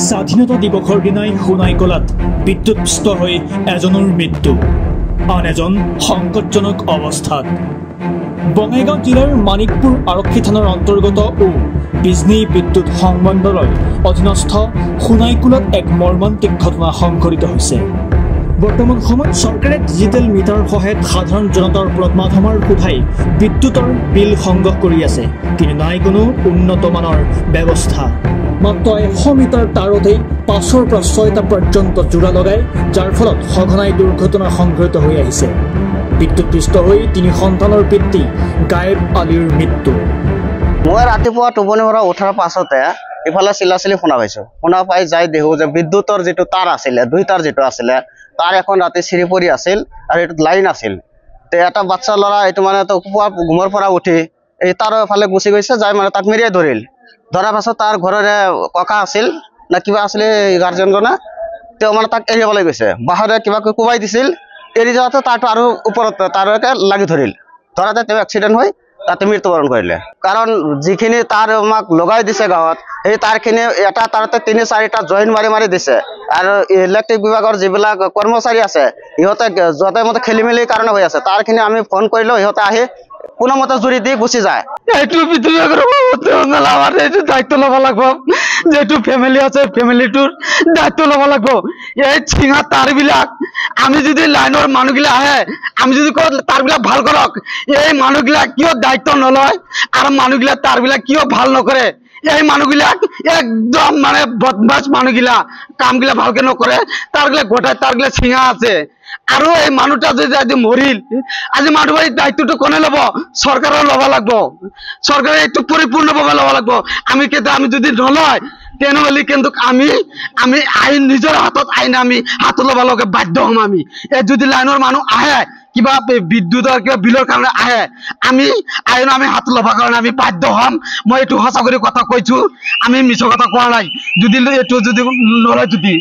স্বাধীনতা দিৱসৰ দিনাই সোণাইকলাত বিদ্যুৎস্পৃষ্ট হৈ এজনৰ মৃত্যু, আন এজন সংকটজনক অৱস্থাত। বঙাইগাঁও জিলাৰ মানিকপুৰ আৰক্ষী থানাৰ অন্তৰ্গত বিজনী বিদ্যুৎ সংমণ্ডলৰ অধীনস্থ সোণাইকলাত এক মৰ্মান্তিক ঘটনা সংঘটিত হৈছে। বৰ্তমান সময়ত চৰকাৰে ডিজিটেল মিটাৰৰ সহায়ত সাধাৰণ জনতাৰ ওপৰত মাধমাৰ সোধাই বিদ্যুতৰ বিল সংগ্ৰহ কৰি আছে, কিন্তু নাই কোনো উন্নত মানৰ ব্যৱস্থা। মাত্ৰ 100 মিটাৰ তাৰতেই 5ৰ পৰা 6টা পৰ্যন্ত জোৰা লগাই, যাৰ ফলত সঘনাই দুৰ্ঘটনা সংঘটিত হৈ আহিছে। বিদ্যুৎপৃষ্ট হৈ 3 সন্তানৰ পিতৃ গায়েব আলীৰ মৃত্যু। মই ৰাতিপুৱা টোপনিৰ পৰা উঠাৰ পাছতে ইফালে চিলাচিলি শুনা পাইছোঁ। শুনা পাই যাই দেখোঁ যে বিদ্যুতৰ যিটো তাৰ আছিলে, 2 তাৰ যিটো আছিলে, তাৰ এখন ৰাতি চিৰি পৰি আছিল আৰু এইটোত লাইন আছিল। তে এটা বাচ্চা ল'ৰা এইটো মানে ঘুমৰ পৰা উঠি এই তাৰৰ ফালে গুচি গৈছে, যাই মানে তাক মেৰিয়াই ধৰিল। ধৰাৰ পাছত তাৰ ঘৰৰে ককা আছিল না কিবা আছিলে গাৰ্জেনজনে, তেওঁ মানে তাক এৰিবলৈ গৈছে। বাহিৰে কিবা কোবাই দিছিল, এৰি যাওঁতে তাৰটো আৰু ওপৰত তাৰকে লাগি ধৰিল। ধৰাতে তেওঁ এক্সিডেণ্ট হৈ তাতে মৃত্যুবৰণ কৰিলে। কাৰণ যিখিনি তাৰ আমাক লগাই দিছে গাঁৱত, সেই তাৰখিনি এটা তাৰতে 3-4টা জইন মাৰি দিছে। আৰু ইলেক্ট্ৰিক বিভাগৰ যিবিলাক কৰ্মচাৰী আছে, ইহঁতে যতে মতে খেলি মেলিৰ কাৰণে হৈ আছে। তাৰখিনি আমি ফোন কৰিলেও ইহঁতে আহি কোনো মতে জুৰি দি গুচি যায়। এইটো বিভাগৰ আমাৰ এইটো দায়িত্ব ল'ব লাগিব। যেটো ফেমিলি আছে, ফেমিলিটোৰ দায়িত্ব ল'ব লাগিব। এই চিঙা তাৰবিলাক আমি যদি লাইনৰ মানুহগিলা আহে, আমি যদি কওঁ তাৰবিলাক ভাল কৰক, এই মানুহগিলা কিয় দায়িত্ব নলয় আৰু মানুহগিলা তাৰবিলাক কিয় ভাল নকৰে? এই মানুহবিলাক একদম মানে বদমাছ মানুহগিলা, কামগিলা ভালকে নকৰে। তাৰগিলা গোটাই তাৰগিলা চিঙা আছে। আৰু এই মানুহটা যদি আজি মৰিল, আজি মানুহৰ এই দায়িত্বটো কোনে ল'ব? চৰকাৰে ল'ব লাগিব। চৰকাৰে এইটো পৰিপূৰ্ণভাৱে ল'ব লাগিব। আমি যদি নলয়, তেনেহ'লে কিন্তু আমি আইন নিজৰ হাতত আমি হাতত ল'ব লাগে বাধ্য হ'ম। আমি এই যদি লাইনৰ মানুহ আহে, কিবা বিদ্যুতৰ কিবা বিলৰ কাৰণে আহে, আমি হাত ল'বৰ কাৰণে আমি বাধ্য হ'ম। মই এইটো সঁচা কৰি কথা কৈছো, আমি মিছা কথা কোৱা নাই। যদি এইটো যদি নলয় যদি